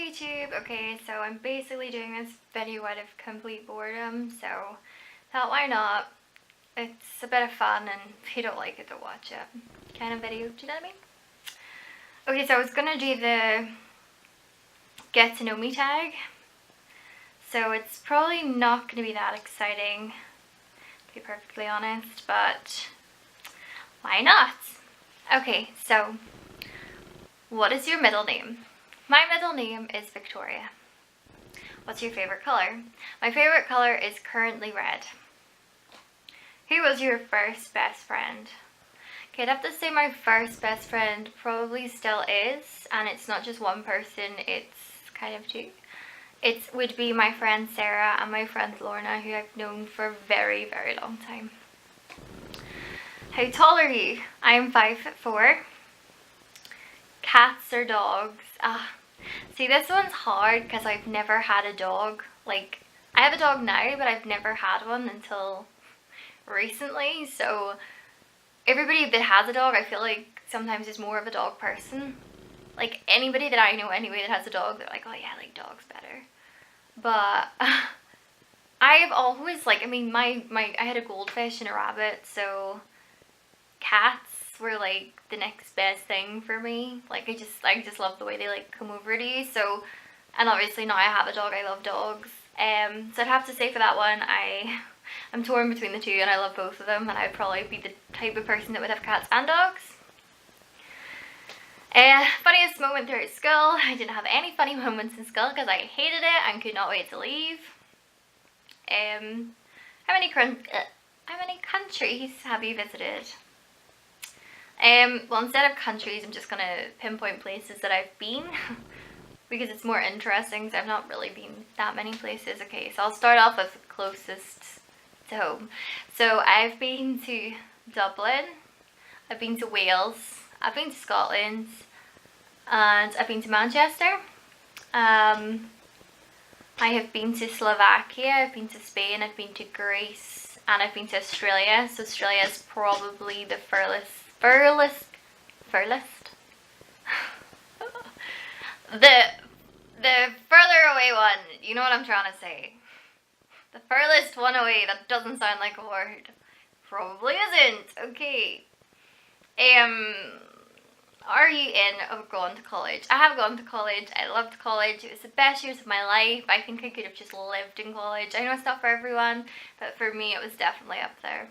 YouTube. Okay, so I'm basically doing this video out of complete boredom, so thought why not? It's a bit of fun, and if you don't like it, don't watch it kind of video, do you know what I mean? Okay, so I was gonna do the get to know me tag, so it's probably not gonna be that exciting, to be perfectly honest, but why not? Okay, so what is your middle name? My middle name is Victoria. What's your favorite color? My favorite color is currently red. Who was your first best friend? Okay, I'd have to say my first best friend probably still is, and it's not just one person, it's kind of two. It would be my friend Sarah and my friend Lorna, who I've known for a very, very long time. How tall are you? I'm 5'4". Cats or dogs? See, this one's hard because I've never had a dog. Like, I have a dog now, but I've never had one until recently. So everybody that has a dog, I feel like sometimes is more of a dog person. Like, anybody that I know anyway that has a dog, they're like, oh yeah, like dogs better. But I've always, like, I mean, I had a goldfish and a rabbit, so cats were like the next best thing for me. Like, I just love the way they like come over to you. So, and obviously now I have a dog, I love dogs. So I'd have to say for that one, I'm torn between the two, and I love both of them, and I'd probably be the type of person that would have cats and dogs. Funniest moment throughout school? I didn't have any funny moments in school because I hated it and could not wait to leave. How many countries have you visited? Well, instead of countries, I'm just gonna pinpoint places that I've been because it's more interesting, because I've not really been that many places. Okay, so I'll start off with closest to home. So I've been to Dublin, I've been to Wales, I've been to Scotland, and I've been to Manchester. I have been to Slovakia, I've been to Spain, I've been to Greece, and I've been to Australia. So Australia is probably the furthest the further away one, you know what I'm trying to say. The furthest one away, that doesn't sound like a word. Probably isn't. Okay. Are you in or gone to college? I have gone to college. I loved college. It was the best years of my life. I think I could have just lived in college. I know it's not for everyone, but for me it was definitely up there.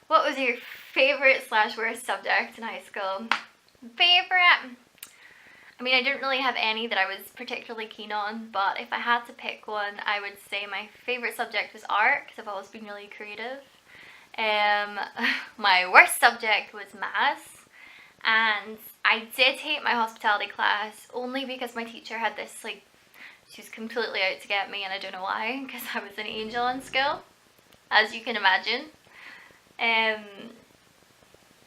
What was your favorite / worst subject in high school? Favorite? I mean, I didn't really have any that I was particularly keen on, but if I had to pick one, I would say my favorite subject was art, because I've always been really creative. My worst subject was maths, and I did hate my hospitality class only because my teacher had this, like, she was completely out to get me, and I don't know why, because I was an angel in school, as you can imagine.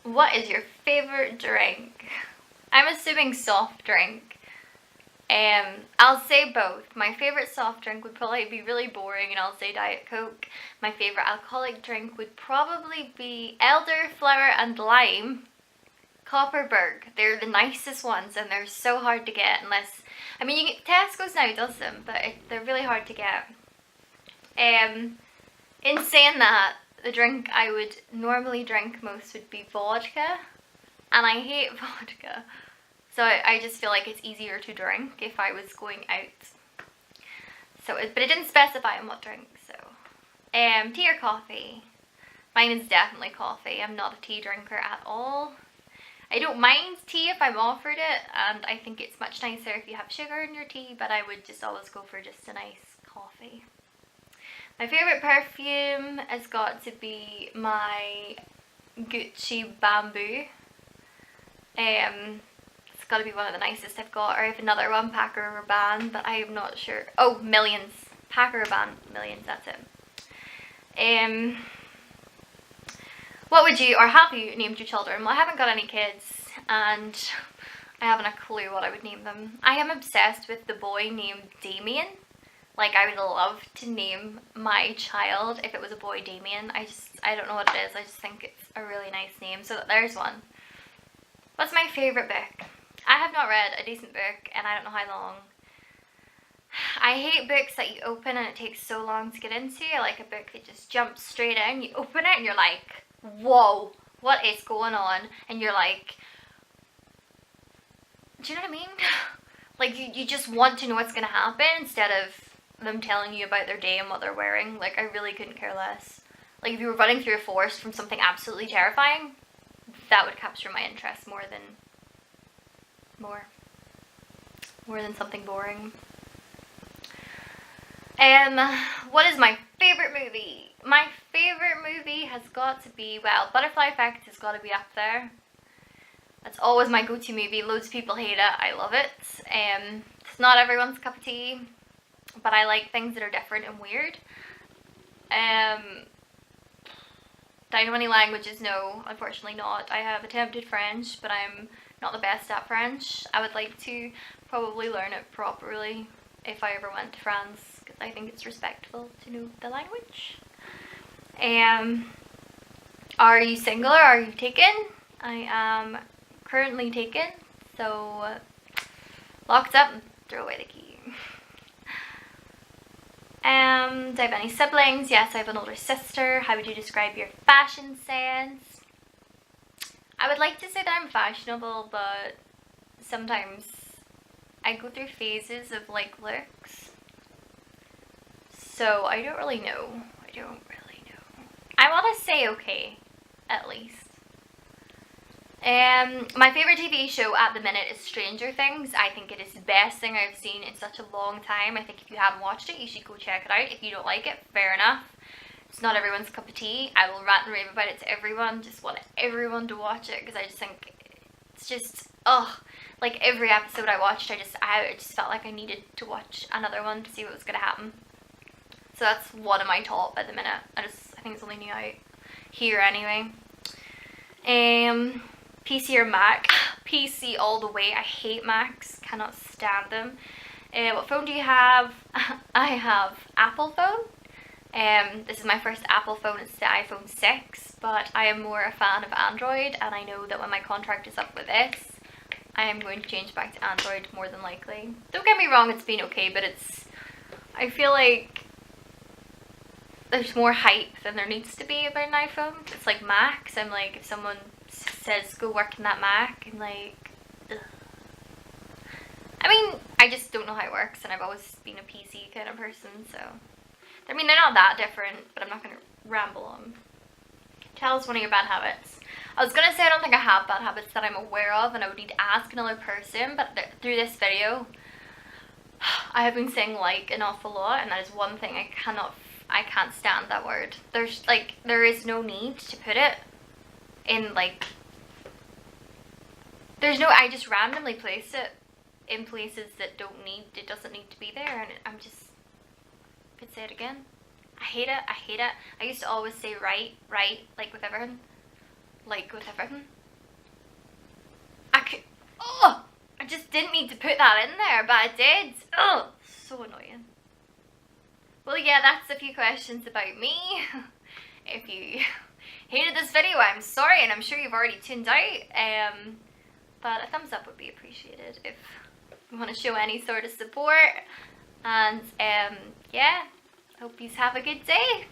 What is your favorite drink? I'm assuming soft drink. I'll say both. My favorite soft drink would probably be really boring, and I'll say Diet Coke. My favorite alcoholic drink would probably be elderflower and lime. Copperberg. They're the nicest ones, and they're so hard to get unless, I mean, Tesco's now does them, but they're really hard to get. In saying that, the drink I would normally drink most would be vodka, and I hate vodka. So I just feel like it's easier to drink if I was going out. So, but it didn't specify on what drink, so. Tea or coffee? Mine is definitely coffee. I'm not a tea drinker at all. I don't mind tea if I'm offered it, and I think it's much nicer if you have sugar in your tea, but I would just always go for just a nice coffee. My favourite perfume has got to be my Gucci Bamboo. It's got to be one of the nicest I've got, or I have another one, Paco Rabanne, but I am not sure. Oh, Millions. Paco Rabanne, Millions, that's it. What would you, or have you named your children? Well, I haven't got any kids, and I haven't a clue what I would name them. I am obsessed with the boy named Damien. Like, I would love to name my child, if it was a boy, Damien. I don't know what it is. I just think it's a really nice name. So there's one. What's my favourite book? I have not read a decent book and I don't know how long. I hate books that you open and it takes so long to get into. I like a book that just jumps straight in. You open it and you're like, whoa, what is going on? And you're like, do you know what I mean? Like, you just want to know what's going to happen instead of them telling you about their day and what they're wearing. Like, I really couldn't care less. Like, if you were running through a forest from something absolutely terrifying, that would capture my interest more than something boring. What is my favorite movie? My favorite movie has got to be, well, Butterfly Effect has got to be up there. That's always my go-to movie. Loads of people hate it. I love it. It's not everyone's cup of tea, but I like things that are different and weird. Do I know any languages? No, unfortunately not. I have attempted French, but I'm not the best at French. I would like to probably learn it properly if I ever went to France, because I think it's respectful to know the language. Are you single or are you taken? I am currently taken, so locked up and throw away the key. Do I have any siblings? Yes, I have an older sister. How would you describe your fashion sense? I would like to say that I'm fashionable, but sometimes I go through phases of like looks. So I don't really know. I want to say okay, at least. My favorite TV show at the minute is Stranger Things. I think it is the best thing I've seen in such a long time. I think if you haven't watched it, you should go check it out. If you don't like it, fair enough. It's not everyone's cup of tea. I will rant and rave about it to everyone. Just want everyone to watch it because I just think it's just, like every episode I watched, I just felt like I needed to watch another one to see what was going to happen. So that's one of my top at the minute. I think it's only new out here anyway. PC or Mac? PC all the way. I hate Macs. Cannot stand them. What phone do you have? I have Apple phone. This is my first Apple phone. It's the iPhone 6, but I am more a fan of Android, and I know that when my contract is up with this, I am going to change back to Android more than likely. Don't get me wrong, it's been okay, but I feel like there's more hype than there needs to be about an iPhone. It's like Macs. I'm like, if someone says go work in that Mac, I'm like, ugh. I mean, I just don't know how it works, and I've always been a PC kind of person, so. I mean, they're not that different, but I'm not going to ramble on. Tell us one of your bad habits. I was going to say I don't think I have bad habits that I'm aware of, and I would need to ask another person, but through this video, I have been saying like an awful lot, and that is one thing I can't stand that word. There is no need to put it in I just randomly place it in places that it doesn't need to be there, and I could say it again. I hate it. I used to always say right, like with everything. I just didn't need to put that in there, but I did. Oh, so annoying. Well, yeah, that's a few questions about me. If you hated this video, I'm sorry, and I'm sure you've already tuned out. But a thumbs up would be appreciated if you want to show any sort of support. And yeah, hope you have a good day.